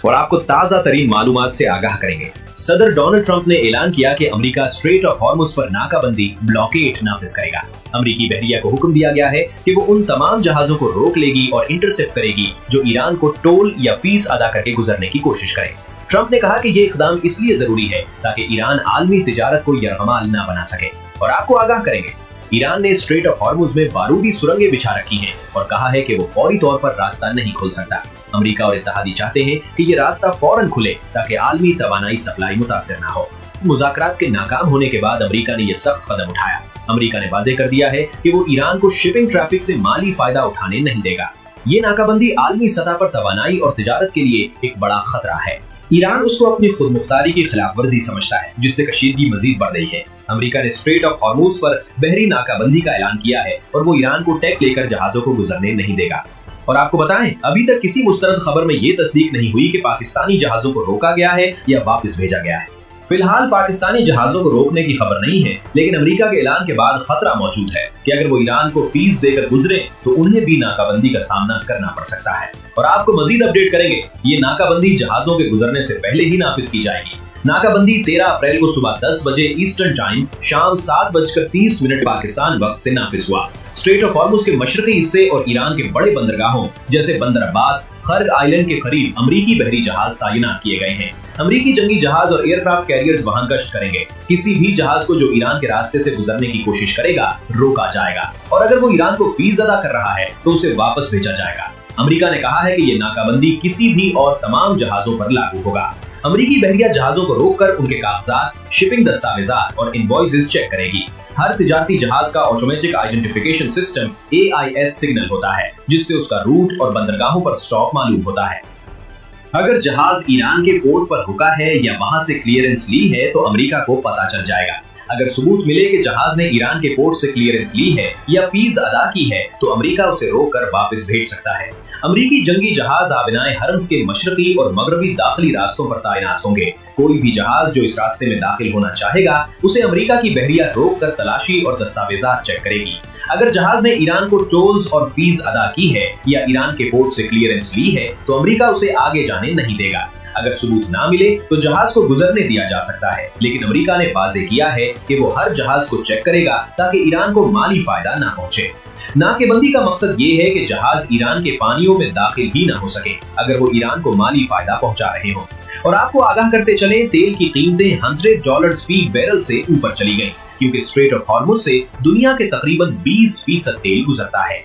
और आपको ताजा तरीन मालूमात से आगाह करेंगे। सदर डोनाल्ड ट्रंप ने ऐलान किया कि अमेरिका स्ट्रेट ऑफ हॉर्मुज पर नाकाबंदी ब्लॉकेड नाफिज करेगा। अमेरिकी बहरिया को हुक्म दिया गया है कि वो उन तमाम जहाजों को रोक लेगी और इंटरसेप्ट करेगी जो ईरान को टोल या फीस अदा करके गुजरने की कोशिश करें। ट्रंप ने कहा कि ये इकदाम इसलिए जरूरी है ताकि ईरान आलमी तिजारत को यरगमाल न बना सके। और आपको आगाह करेंगे, ईरान ने स्ट्रेट ऑफ हॉर्मुज में बारूदी सुरंगें बिछा रखी हैं और कहा है कि वो फौरी तौर पर रास्ता नहीं खोल सकता। अमेरिका और इत्तेहादी चाहते हैं कि ये रास्ता फौरन खुले ताकि आलमी तवानाई सप्लाई मुतासिर न हो। मुज़ाकरात के नाकाम होने के बाद अमेरिका ने ये सख्त कदम उठाया। अमेरिका ने वाज़ेह कर दिया है कि वो ईरान को शिपिंग ट्रैफिक से माली फायदा उठाने नहीं देगा। ये नाकाबंदी आलमी सतह पर तवानाई और तिजारत के लिए एक बड़ा खतरा है। ईरान उसको अपनी खुद मुख्तारी की खिलाफ वर्जी समझता है, जिससे कशीदगी मजीद बढ़ रही है। अमेरिका ने स्ट्रेट ऑफ हॉर्मुज पर बहरी नाकाबंदी का ऐलान किया है और वो ईरान को टैक्स लेकर जहाजों को गुजरने नहीं देगा। और आपको बताएं, अभी तक किसी मुस्तरद खबर में ये तस्दीक नहीं हुई कि पाकिस्तानी जहाजों को रोका गया है या वापस भेजा गया है। फिलहाल पाकिस्तानी जहाजों को रोकने की खबर नहीं है, लेकिन अमेरिका के ऐलान के बाद खतरा मौजूद है कि अगर वो ईरान को फीस देकर गुजरे तो उन्हें भी नाकाबंदी का सामना करना पड़ सकता है। और आपको मजीद अपडेट करेंगे, ये नाकाबंदी जहाजों के गुजरने से पहले ही नाफिज की जाएगी। नाकाबंदी 13 अप्रैल को सुबह 10 बजे ईस्टर्न टाइम, शाम 7:30 पाकिस्तान वक्त से नाफिज हुआ। स्ट्रेट ऑफ हॉर्मुज के मशरकी हिस्से और ईरान के बड़े बंदरगाहों जैसे बंदर अब्बास, खर्ग आइलैंड के करीब अमरीकी बहरी जहाज तैनात किए गए हैं। अमरीकी जंगी जहाज और एयरक्राफ्ट कैरियर्स वहां गश्त करेंगे। किसी भी जहाज को जो ईरान के रास्ते से गुजरने की कोशिश करेगा रोका जाएगा, और अगर वो ईरान को फीस अदा कर रहा है तो उसे वापस भेजा जाएगा। अमरीका ने कहा है कि ये नाकाबंदी किसी भी और तमाम जहाजों पर लागू होगा। अमरीकी बहरिया जहाजों को रोककर उनके कागजात, शिपिंग दस्तावेजात और इनवॉइसेस चेक करेगी। हर तिजारती जहाज का automatic identification system AIS signal होता है, जिससे उसका रूट और बंदरगाहों पर स्टॉप मालूम होता है। अगर जहाज ईरान के पोर्ट पर रुका है या वहां से क्लियरेंस ली है तो अमेरिका को पता चल जाएगा। अगर सबूत मिले कि जहाज ने ईरान के पोर्ट से क्लियरेंस ली है या फीस अदा की है तो अमेरिका उसे रोककर वापस भेज सकता है। अमरीकी जंगी जहाज आबिनाए हरम्स के मशरकी और मगरबी दाखिली रास्तों पर तैनात होंगे। कोई भी जहाज जो इस रास्ते में दाखिल होना चाहेगा उसे अमेरिका की बहरिया रोककर तलाशी और दस्तावेजात चेक करेगी। अगर जहाज ने ईरान को टोल्स और फीस अदा की है या ईरान के पोर्ट से क्लियरेंस ली है तो अमेरिका उसे आगे जाने नहीं देगा। अगर सबूत ना मिले तो जहाज को गुजरने दिया जा सकता है, लेकिन अमेरिका ने वाज़ेह किया है कि वो हर जहाज को चेक करेगा ताकि ईरान को माली फायदा ना पहुंचे। नाकेबंदी का मकसद ये है कि जहाज ईरान के पानियों में दाखिल ही ना हो सके अगर वो ईरान को माली फायदा पहुंचा रहे हो। और आपको आगाह करते चले, तेल की कीमतें $100 फी बैरल से ऊपर चली गई, क्योंकि स्ट्रेट ऑफ हॉर्मुज से दुनिया के तकरीबन 20% तेल गुजरता है।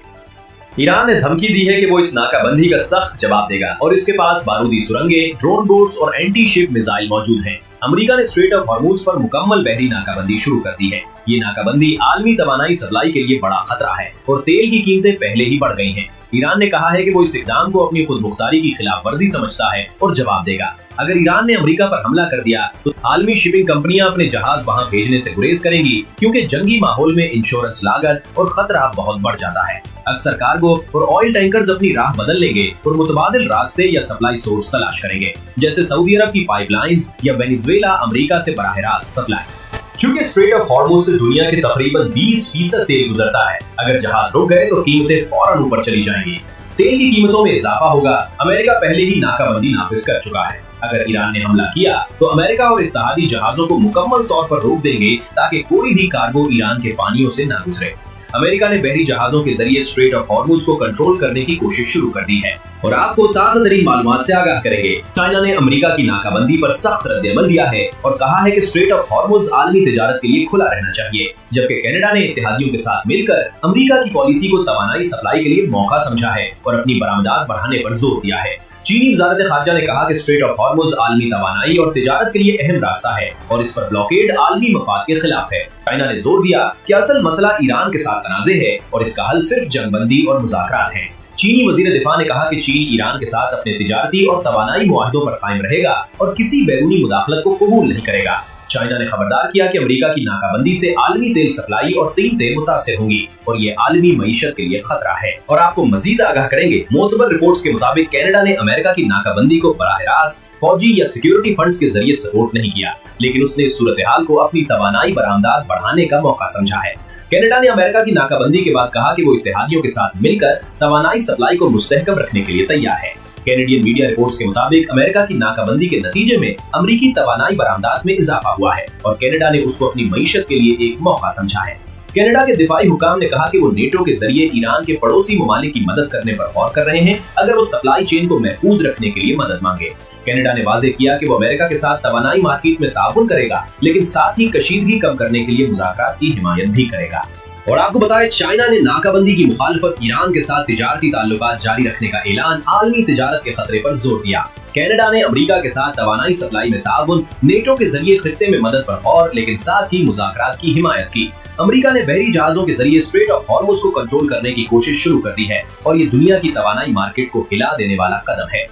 ईरान ने धमकी दी है कि वो इस नाकाबंदी का सख्त जवाब देगा और इसके पास बारूदी सुरंगें, ड्रोन बोट्स और एंटी शिप मिसाइल मौजूद हैं। अमेरिका ने स्ट्रेट ऑफ हॉर्मुज पर मुकम्मल बहरी नाकाबंदी शुरू कर दी है। ये नाकाबंदी आलमी तवानाई सप्लाई के लिए बड़ा खतरा है और तेल की कीमतें पहले ही बढ़ गई हैं। ईरान ने कहा है कि वो इस इक़दाम को अपनी खुद मुख्तारी की खिलाफ वर्जी समझता है और जवाब देगा। अगर ईरान ने अमेरिका पर हमला कर दिया तो आलमी शिपिंग कंपनियां अपने जहाज वहां भेजने से गुरेज करेंगी, क्योंकि जंगी माहौल में इंश्योरेंस लागत और खतरा बहुत बढ़ जाता है। अक्सर कार्गो और ऑयल टैंकर्स अपनी राह बदल लेंगे और मुतबादिल रास्ते या सप्लाई सोर्स तलाश करेंगे, जैसे सऊदी अरब की पाइपलाइंस या वेनेजुएला अमेरिका से बराह रास्त सप्लाई। चूंकि स्ट्रेट ऑफ हॉर्मुज से दुनिया के तकरीबन 20% तेल गुजरता है, अगर जहाज रुक गए तो कीमतें फौरन ऊपर चली जाएंगी। तेल की कीमतों में इजाफा होगा। अमेरिका पहले ही नाकाबंदी नाफिज कर चुका है। अगर ईरान ने हमला किया तो अमेरिका और इत्तेहादी जहाजों को मुकम्मल तौर पर रोक देंगे ताकि कोई भी कार्गो ईरान के पानियों से न गुजरे। अमेरिका ने बहरी जहाजों के जरिए स्ट्रेट ऑफ हॉर्मुज को कंट्रोल करने की कोशिश शुरू कर दी है। और आपको ताज़ा तरीन मालूमात से आगाह करेंगे, चाइना ने अमेरिका की नाकाबंदी पर सख्त रद्द-ए-अमल दिया है और कहा है कि स्ट्रेट ऑफ हॉर्मुज आलमी तिजारत के लिए खुला रहना चाहिए, जबकि कनाडा ने इत्तेहादियों के साथ मिलकर अमेरिका की पॉलिसी को तवानाई सप्लाई के लिए मौका समझा है और अपनी बरामदात बढ़ाने पर जोर दिया है। चीनी वज़ारत खारजा ने कहा कि स्ट्रेट ऑफ हॉर्मुज आलमी तवानाई और तिजारत के लिए अहम रास्ता है और इस पर ब्लॉकेड आलमी मफाद के खिलाफ है। चाइना ने जोर दिया कि असल मसला ईरान के साथ तनाज़े है और इसका हल सिर्फ जंगबंदी और मुज़ाकरात हैं। चीनी वज़ीर दिफा ने कहा कि चीन ईरान के साथ अपने तिजारती और तवानाई मुआहदों पर कायम रहेगा और किसी बैरूनी मुदाखलत को कबूल नहीं करेगा। चाइना ने खबरदार किया कि अमेरिका की नाकाबंदी से आलमी तेल सप्लाई और कीमतें मुतासिर होंगी और ये आलमी मईशत के लिए खतरा है। और आपको मजीद आगाह करेंगे, मोतबर रिपोर्ट्स के मुताबिक कनाडा ने अमेरिका की नाकाबंदी को बराह रास्त फौजी या सिक्योरिटी फंड्स के जरिए सपोर्ट नहीं किया, लेकिन उसने इस सूरत हाल को अपनी तवानाई बरामदात बढ़ाने का मौका समझा है। कनाडा ने अमेरिका की नाकाबंदी के बाद कहा कि वो इत्तेहादियों के साथ मिलकर तवानाई सप्लाई को मुस्तहकम रखने के लिए तैयार है। कैनेडियन मीडिया रिपोर्ट्स के मुताबिक अमेरिका की नाकाबंदी के नतीजे में अमेरिकी तवानाई बरामदात में इजाफा हुआ है और कनाडा ने उसको अपनी मईशत के लिए एक मौका समझा है। कनाडा के दिफाई हुकाम ने कहा कि वो नेटो के जरिए ईरान के पड़ोसी ममालिक की मदद करने पर गौर कर रहे हैं अगर वो सप्लाई चेन को महफूज रखने के लिए मदद मांगे। कनाडा ने वाजे किया कि वो अमेरिका के साथ तवानाई मार्केट में ताउन करेगा, लेकिन साथ ही कशीदगी कम करने के लिए मुज़ाकरात की हिमायत भी करेगा। और आपको बताएं, चाइना ने नाकाबंदी की मुखालफत ईरान के साथ तिजारती ताल्लुकात जारी रखने का ऐलान आलमी तिजारत के खतरे पर जोर दिया। कनाडा ने अमेरिका के साथ तवानाई सप्लाई में ताउन, नेटो के जरिए खित्ते में मदद पर गौर, लेकिन साथ ही मुज़ाकरात की हिमायत की। अमेरिका ने बहरी जहाजों के जरिए स्ट्रेट ऑफ हॉर्मुज़ को कंट्रोल करने की कोशिश शुरू कर दी है और ये दुनिया की तवानाई मार्केट को हिला देने वाला कदम है।